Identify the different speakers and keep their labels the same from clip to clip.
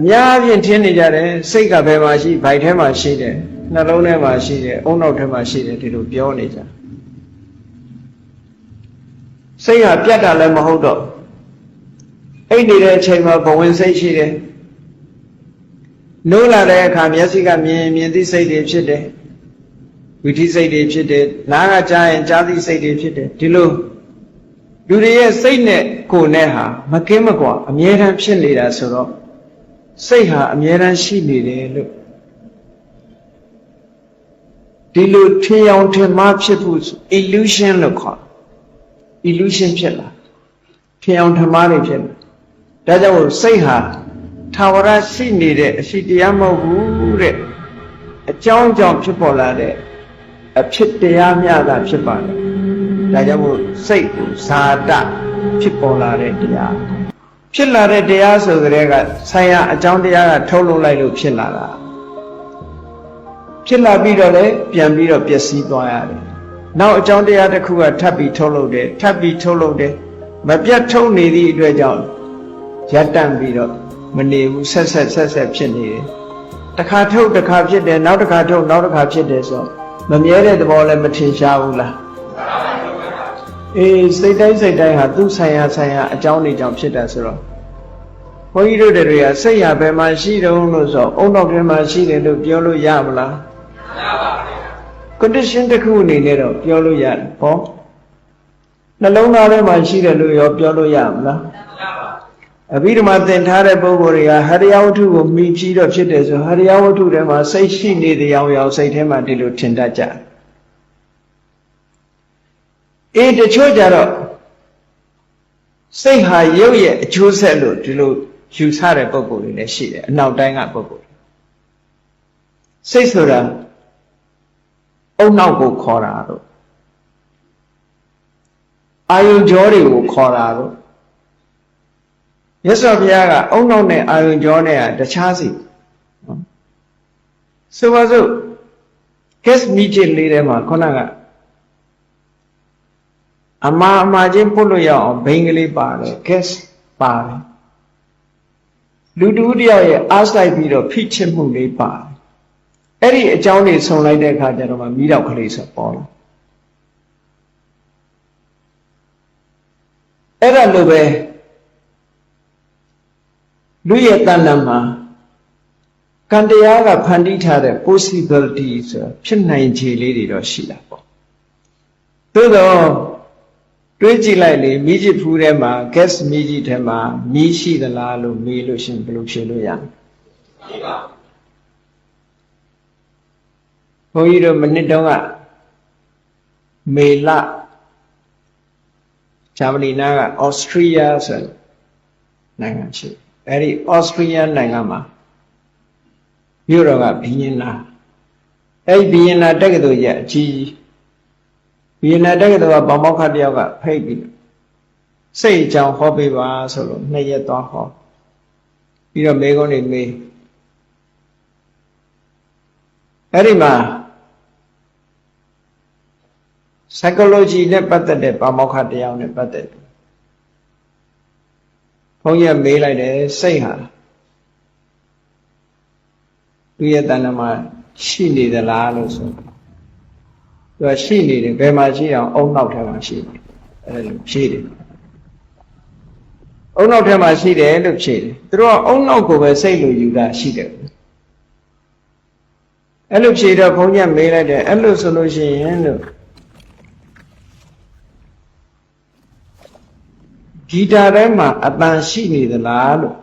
Speaker 1: အများအပြားထင်းနေကြတယ်စိတ်ကဘယ်မှာရှိဗိုက်ထဲမှာရှိတယ်နှလုံးထဲမှာရှိတယ်အုံနောက်ထဲမှာရှိတယ်ဒီလိုပြောနေကြစိတ်ဟာပြတ်တာလည်းမဟုတ်တော့အိတ်နေတဲ့အချိန်မှာဘဝင်စိတ်ရှိတယ်နိုးလာတဲ့အခါမျက်စိကမြင်သိစိတ်တွေဖြစ်တယ်ဝိသိစိတ်တွေဖြစ်တယ်နားကကြားရင်ကြားသိစိတ်တွေဖြစ်တယ်ဒီလိုလူတွေရဲ့စိတ်နဲ့ကိုယ်နဲ့ဟာမကင်းမကွာအမြဲတမ်းဖြစ်နေတာဆိုတော့စိတ်ဟာအမြဲတမ်းရှိနေတယ်လို့ဒီလိုထင်အောင်ထင်မှားဖြစ်ဖို့ illusion လို့ခေါ် illusion ဖြစ်လာထင်အောင်ထင်မှားနေဖြစ်လာဒါကြောင့်စိတ်ဟာထာဝရရှိနေတဲ့အရှိတရားမဟုတ်ဘူးတဲ့အကြောင်းကြောင့်ဖြစ်ပေါ်လာတဲ့အဖြစ်တရားများတာဖြစ်ပါတယ်ဒါကြောင့်မို့စိတ်ကိုဇာတဖြစ်ပေါ်လာတဲ့တရားဖြစ်လာတဲ့တရားဆိုကြတဲ့ကဆိုင်ရာအကြောင်းတရားကထုတ်လုပ်လိုက်လို့ဖြစ်လာတာဖြစ်လာပြီးတော့လည်းပြန်ပြီးတော့ပျက်စီးသွားရတယ်နောက်အကြောင်းတရားတစ်ခုကထပ်ပြီးထုတ်လုပ်တယ်ထပ်ပြီးထုတ်လုပ်တယ်မပြတ်ထုတ်နေသည့်အတွက်ကြောင့်ရပ်တန့်ပြီးတော့မနေဘူးဆက်ဖြစ်နေတယ်တစ်ခါထုတ်တစ်ခါဖြစ်တယ်နောက်တစ်ခါထုတ်နောက်တစ်ခါဖြစ်တယ်ဆိုမမြဲတဲ့သဘောလည်းမထင်ရှားဘူးလားအေးစိတ်တိုင်းဟာသူ့ဆိုင်ရာအကြောင်းတွေကြောင့်ဖြစ်တာဆိုတော့ဘုန်းကြီးတို့တွေကစိတ်ရဘယ်မှာရှိတုံးလို့ဆိုအုံနောက်ထဲမှာရှိတယ်လို့ပြောလို့ရမလားမရပါဘူး condition တစ်ခုအနေနဲ့တော့ပြောလို့ရတယ်ဟောနှလုံးသားထဲမှာရှိတယ်လို့ရောပြောလို့ရမလားအဘိဓမ္မာသင်ထားတဲ့ပုဂ္ဂိုလ်တွေကဟရိယဝတ္ထုကိုမိပြီးတော့ဖြစ်တယ်ဆိုဟရိယဝတ္ထုထဲမှာစိတ်ရှိနေတဲ့အောင်စိတ်ထဲမှာဒီလိုထင်တတ်ကြအေးတချို့ကြတော့စိတ်ဟာရုပ်ရဲ့အကျိုးဆက်လို့ဒီလိုယူဆတဲ့ပုဂ္ဂိုလ်တွေလည်းရှိတယ်အနောက်တိုင်းကပုဂ္ဂိုလ်စိတ်ဆိုတာအုံနောက်ကိုခေါ်တာတော့အာယုံကြောတွေကိုခေါ်တာတော့မြတ်စွာဘုရားကအုံနောက်နဲ့အာယုံကြောနဲ့တခြားစီဆိုပါစို့ case မိကျစ်လေးထဲမှာခုနကအမှားချင်းပုတ်လို့ရအောင်ဘိန်းကလေးပါတယ် case ပါတယ်လူတူတယောက်ရဲ့အားဆိုင်ပြီးတော့ဖိချစ်မှုလေးပါတယ်အဲ့ဒီအကြောင်းတွေဆုံလိုက်တဲ့အခါကျတော့မှမိတော့ကလေးဆိုပေါ်လာအဲ့ဒါလိုပဲလူရဲ့တဏ္ဍာမှာကံတရားကဖန်တီးထားတဲ့ possibility ဆိုဖြစ်နိုင်ခြေလေးတွေတော့ရှိတာပေါ့သို့တော့တွေးကြည့်လိုက်လေမိကျစ်ဖူးထဲမှာ gas မိကျစ်ထဲမှာမီးရှိသလားလို့မေးလို့ရှင်ဘယ်လိုဖြေလို့ရမလဲရှိပါဘုန်းကြီးတို့မနစ်တုန်းကမေလဂျာမနီနာကဩစတြီးယားဆိုနိုင်ငံရှိအဲ့ဒီဩစတြီးယားနိုင်ငံမှာမြို့တော်ကဘီယင်နာအဲ့ဒီဘီယင်နာတက္ကသိုလ်ရဲ့အကြီးဘီယင်နာတက္ကသိုလ်ကပေါမောက္ခတယောက်ကဖိတ်ပြီးစိတ်အကြောင်းဟောပေးပါဆိုလို့2 ရက်သွားဟောပြီးတော့မေကုန်းနေမေးအဲ့ဒီမှာ psychology နဲ့ပတ်သက်တဲ့ပေါမောက္ခတယောက်နဲ့ပတ်သက်ဘုန်းကြီးမေးလိုက်တယ်စိတ်ဟာသူရဲ့တဏ္ဍာမှာရှိနေသလားလို့ဆိုသူကရှိနေတယ်ဘယ်မှာရှိအောင်အုံနောက်ထဲမှာရှိတယ်အဲ့လိုဖြေတယ်အုံနောက်ထဲမှာရှိတယ်လို့ဖြေတယ်သူတို့ကအုံနောက်ကိုပဲစိတ်လို့ယူတာရှိတယ်အဲ့လိုဖြေတော့ဘုန်းကြီးမေးလိုက်တယ်အဲ့လိုဆိုလို့ရှိရင်လို့ဂီတာထဲမှာအတန်ရှိနေသလားလို့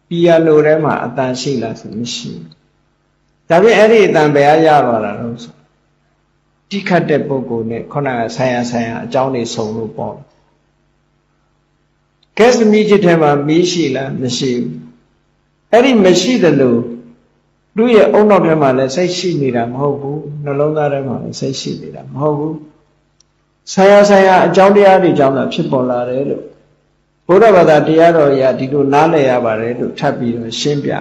Speaker 1: ပီယာနိုထဲမှာအတန်ရှိလားဆိုမရှိဘူးဒါပြင်အဲ့ဒီအတန်ဘယ်ရသွားတာလို့ဆိုတိခတ်တဲ့ပုဂ္ဂိုလ်နဲ့ခုနကဆိုင်ရာအကြောင်းတွေစုံလို့ပေါ့ကဲစမီချစ်ထဲမှာမီးရှိလားမရှိဘူးအဲ့ဒီမရှိသလိုသူ့ရဲ့အုံနောက်ထဲမှာလည်းစိတ်ရှိနေတာမဟုတ်ဘူးနှလုံးသားထဲမှာလည်းစိတ်ရှိနေတာမဟုတ်ဘူးဆိုင်ရာအကြောင်းတရားတွေကြောင့်သာဖြစ်ပေါ်လာတယ်လို့ဘုရားဘာသာတရားတော်အရာဒီလိုနားလည်ရပါတယ်လို့ထပ်ပြီးတော့ရှင်းပြ